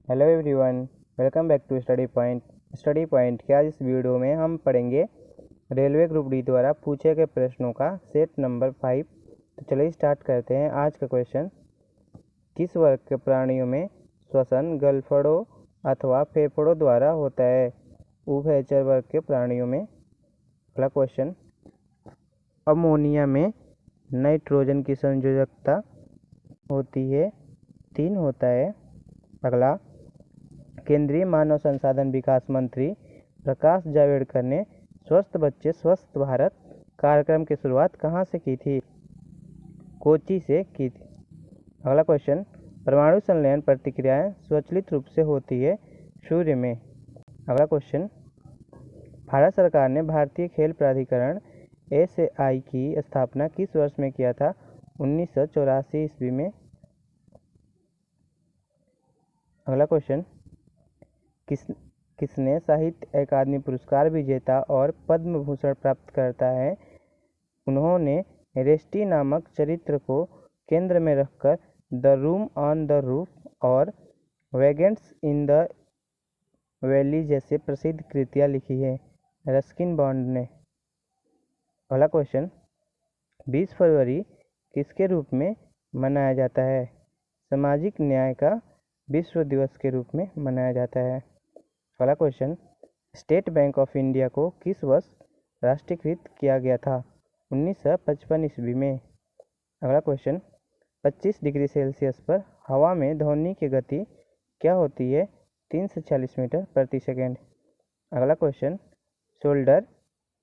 Hello everyone, welcome back to study point के आज इस वीडियो में हम पढ़ेंगे रेलवे ग्रुप डी द्वारा पूछे गए प्रश्नों का सेट नंबर 5। तो चलिए स्टार्ट करते हैं। आज का क्वेश्चन, किस वर्ग के प्राणियों में श्वसन गलफड़ों अथवा फेफड़ों द्वारा होता है? उभयचर वर्ग के प्राणियों में। अगला क्वेश्चन, अमोनिया में नाइट्रोजन की संयोजकता होती है 3 होता है। अगला, केंद्रीय मानव संसाधन विकास मंत्री प्रकाश जावड़ेकर ने स्वस्थ बच्चे स्वस्थ भारत कार्यक्रम की शुरुआत कहाँ से की थी? कोच्चि से की थी। अगला क्वेश्चन, परमाणु संलयन प्रतिक्रियाएं स्वचालित रूप से होती है सूर्य में। अगला क्वेश्चन, भारत सरकार ने भारतीय खेल प्राधिकरण SAI की स्थापना किस वर्ष में किया था? 1984 ईस्वी में। अगला क्वेश्चन, किसने साहित्य अकादमी पुरस्कार विजेता और पद्म भूषण प्राप्त करता है? उन्होंने रेस्टी नामक चरित्र को केंद्र में रखकर the room on the roof और वैगन्स इन द वैली जैसे प्रसिद्ध कृतियाँ लिखी है रस्किन बॉन्ड ने। अगला क्वेश्चन, 20 फरवरी किसके रूप में मनाया जाता है? सामाजिक न्याय का विश्व दिवस के रूप में मनाया जाता है। अगला question, state bank of India को किस वर्ष राष्ट्रीयकृत किया गया था? 1955 ईस्वी में। अगला क्वेश्चन, 25 डिग्री सेल्सियस पर हवा में ध्वनि की गति क्या होती है? 346 मीटर प्रति सेकेंड। अगला क्वेश्चन, शोल्डर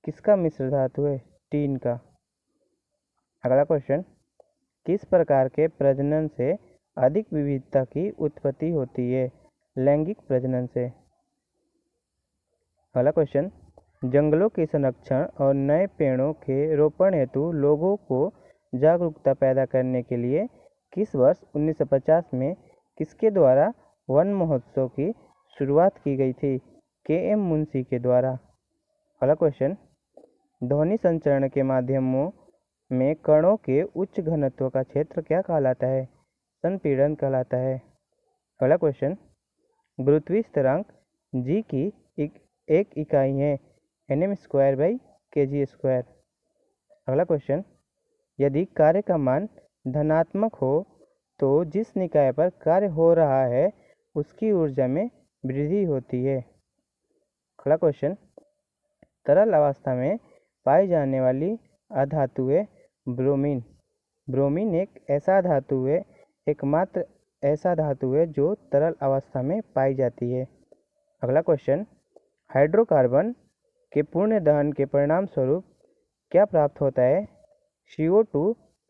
किसका मिश्र धातु है? टीन का। अगला क्वेश्चन, किस प्रकार के प्रजनन से अधिक विविधता की उत्पत्ति होती है? लैंगिक प्रजनन से। अगला क्वेश्चन, जंगलों के संरक्षण और नए पेड़ों के रोपण हेतु लोगों को जागरूकता पैदा करने के लिए किस वर्ष 1950 में किसके द्वारा वन महोत्सव की शुरुआत की गई थी? KM मुंशी के द्वारा। अगला क्वेश्चन, ध्वनि संचरण के माध्यमों में कणों के उच्च घनत्व का क्षेत्र क्या कहलाता है? संपीड़न कहलाता है। अगला क्वेश्चन, गुरुत्वीय स्थिरांक G की एक इकाई है nm²/kg²। अगला क्वेश्चन, यदि कार्य का मान धनात्मक हो तो जिस निकाय पर कार्य हो रहा है उसकी ऊर्जा में वृद्धि होती है। अगला क्वेश्चन, तरल अवस्था में पाई जाने वाली अधातु है ब्रोमीन। ब्रोमीन एक ऐसा धातु है, एकमात्र ऐसा धातु है जो तरल अवस्था में पाई जाती है। अगला क्वेश्चन, हाइड्रोकार्बन के पूर्ण दहन के परिणाम स्वरूप क्या प्राप्त होता है? CO2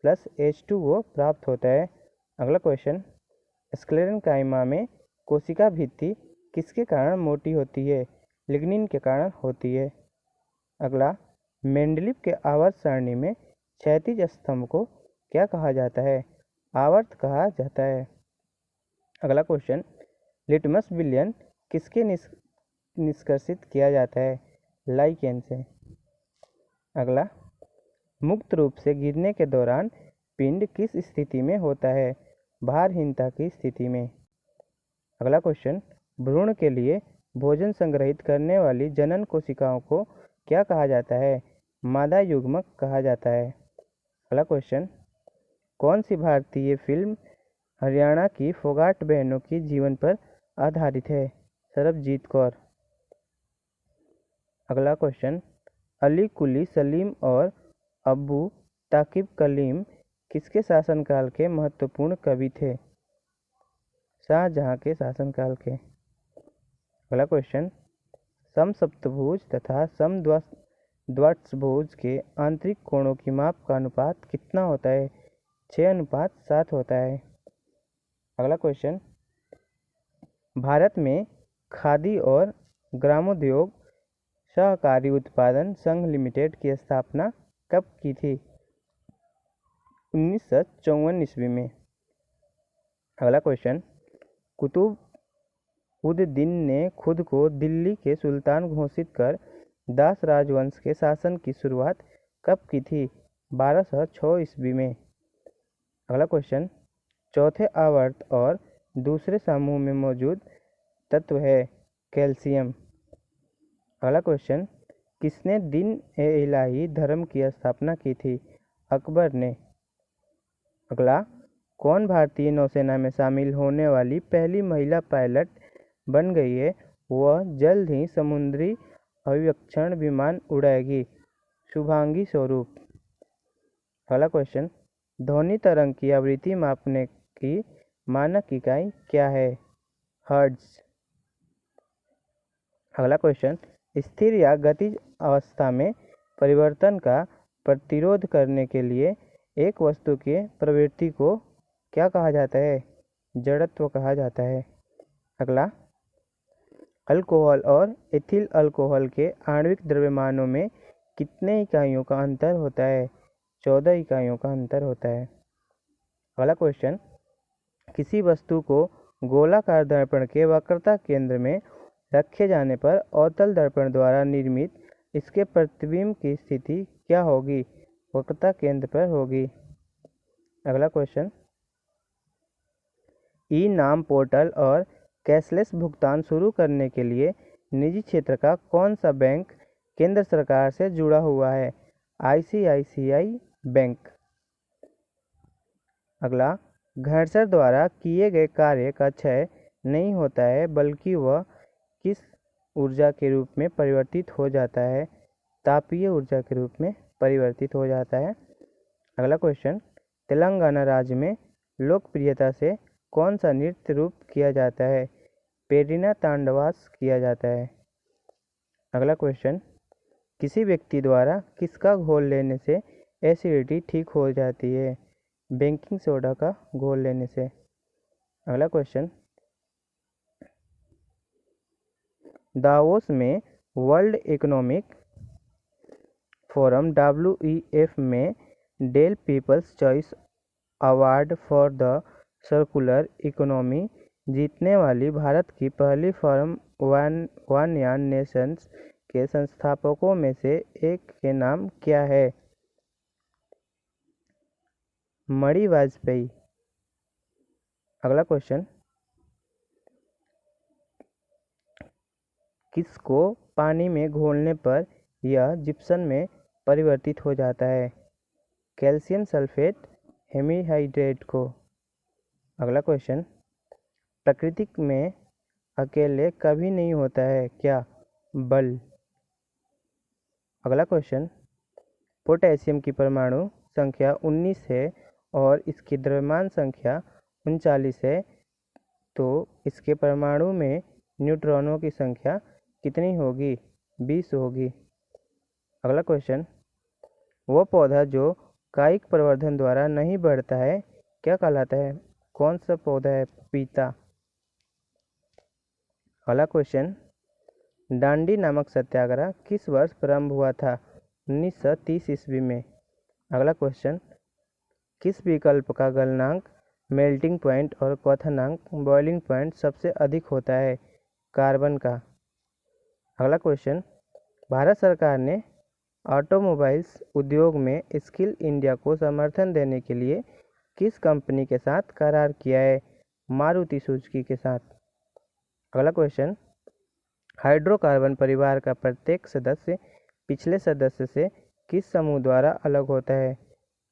+ H2O प्राप्त होता है। अगला क्वेश्चन, स्क्लेरेंकाइमा में कोशिका भित्ति किसके कारण मोटी होती है? लिग्निन के कारण होती है। अगला, मेंडलीव के आवर्त सारणी में क्षैतिज स्तंभ को क्या कहा जाता है? आवर्त कहा जाता है। अगला क्वेश्चन, लिटमस विलयन किसके निष्कर्षित किया जाता है? लाइकेन से। अगला, मुक्त रूप से गिरने के दौरान पिंड किस स्थिति में होता है? भारहीनता की स्थिति में। अगला क्वेश्चन, भ्रूण के लिए भोजन संग्रहित करने वाली जनन कोशिकाओं को क्या कहा जाता है? मादा युग्मक कहा जाता है। अगला क्वेश्चन, कौन सी भारतीय फिल्म हरियाणा की फोगाट बहनों की जीवन पर आधारित है? सरबजीत कौर। अगला क्वेश्चन, अली कुली सलीम और अबू ताकिब कलीम किसके शासनकाल के महत्वपूर्ण कवि थे? शाहजहां के शासनकाल के। अगला क्वेश्चन, समसप्तभुज तथा समद्विभुज के आंतरिक कोणों की माप का अनुपात कितना होता है? 6:7 होता है। अगला क्वेश्चन, भारत में खादी और ग्रामोद्योग सहकारी उत्पादन संघ लिमिटेड की स्थापना कब की थी? 1954 ईस्वी में। अगला क्वेश्चन, कुतुब-उद-दीन ने खुद को दिल्ली के सुल्तान घोषित कर दास राजवंश के शासन की शुरुआत कब की थी? 1206 ईस्वी में। अगला क्वेश्चन, चौथे आवर्त और दूसरे समूह में मौजूद तत्व है? कैल्शियम। अगला क्वेश्चन, किसने दिन ए इलाही धर्म की स्थापना की थी? अकबर ने। अगला, कौन भारतीय नौसेना में शामिल होने वाली पहली महिला पायलट बन गई है? वह जल्द ही समुद्री अभिरक्षण विमान उड़ाएगी। शुभांगी स्वरूप। अगला क्वेश्चन, ध्वनि तरंग की आवृत्ति मापने की मानक इकाई क्या है? हर्ट्ज। अगला क्वेश्चन, स्थिर या गतिज अवस्था में परिवर्तन का प्रतिरोध करने के लिए एक वस्तु के प्रवृत्ति को क्या कहा जाता है? जड़त्व कहा जाता है। अगला, अल्कोहल और एथिल अल्कोहल के आणविक द्रव्यमानों में कितने इकाइयों का अंतर होता है? 14 इकाइयों का अंतर होता है। अगला क्वेश्चन, किसी वस्तु को गोलाकार दर्पण के वक्रता केंद्र में रखे जाने पर अवतल दर्पण द्वारा निर्मित इसके प्रतिबिंब की स्थिति क्या होगी? वक्रता केंद्र पर होगी। अगला क्वेश्चन, ई नाम पोर्टल और कैशलेस भुगतान शुरू करने के लिए निजी क्षेत्र का कौन सा बैंक केंद्र सरकार से जुड़ा हुआ है? ICICI bank. अगला, घर्षण द्वारा किए गए कार्य का क्षय नहीं होता है बल्कि वह किस ऊर्जा के रूप में परिवर्तित हो जाता है? तापीय ऊर्जा के रूप में परिवर्तित हो जाता है। अगला क्वेश्चन, तेलंगाना राज्य में लोकप्रियता से कौन सा नृत्य रूप किया जाता है? पेरिना तांडवास किया जाता है। अगला क्वेश्चन, किसी व्यक्ति द्वारा किसका घोल लेने से एसिडिटी ठीक हो जाती है? बेकिंग सोडा का घोल लेने से। अगला क्वेश्चन, दावोस में वर्ल्ड इकोनॉमिक फोरम WEF में Dell people's choice award for the circular economy जीतने वाली भारत की पहली फॉरम वानयान नेशंस के संस्थापकों में से एक के नाम क्या है? मणि वाजपेयी। अगला क्वेश्चन, किसको पानी में घोलने पर यह जिप्सम में परिवर्तित हो जाता है? कैल्शियम सल्फेट हेमीहाइड्रेट को। अगला क्वेश्चन, प्रकृति में अकेले कभी नहीं होता है क्या? बल। अगला क्वेश्चन, पोटेशियम की परमाणु संख्या 19 है और इसकी द्रव्यमान संख्या 39 है, तो इसके परमाणु में न्यूट्रॉनों की संख्या कितनी होगी? 20 होगी। अगला क्वेश्चन, वो पौधा जो कायिक प्रवर्धन द्वारा नहीं बढ़ता है क्या कहलाता है? कौन सा पौधा है? पपीता। अगला क्वेश्चन, डांडी नामक सत्याग्रह किस वर्ष प्रारंभ हुआ था? 1930 ईस्वी में। अगला क्वेश्चन, किस विकल्प का गलनांक मेल्टिंग पॉइंट और क्वथनांक बॉइलिंग पॉइंट सबसे अधिक होता है? कार्बन का। अगला क्वेश्चन, भारत सरकार ने ऑटोमोबाइल्स उद्योग में स्किल इंडिया को समर्थन देने के लिए किस कंपनी के साथ करार किया है? मारुति सुजुकी के साथ। अगला क्वेश्चन, हाइड्रोकार्बन परिवार का प्रत्येक सदस्य पिछले सदस्य से किस समूह द्वारा अलग होता है?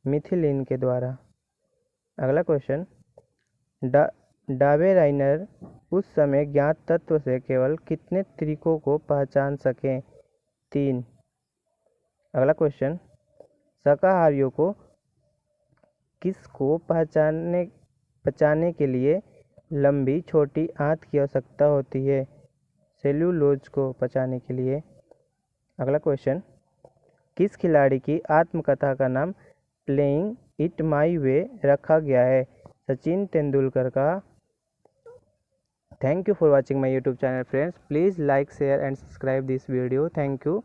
मिथिलीन के द्वारा। अगला क्वेश्चन, डाबेराइनर उस समय ज्ञात तत्व से केवल कितने तरीकों को पहचान सकें? 3। अगला क्वेश्चन, शाकाहारियों को किसको पचाने के लिए लंबी छोटी आंत की आवश्यकता होती है? सेल्यूलोज को पचाने के लिए। अगला क्वेश्चन, किस खिलाड़ी की आत्मकथा का नाम प्लेइंग इट माई वे रखा गया है? सचिन तेंदुलकर का। Thank you for watching my YouTube channel friends. Please like, share and subscribe this video. Thank you.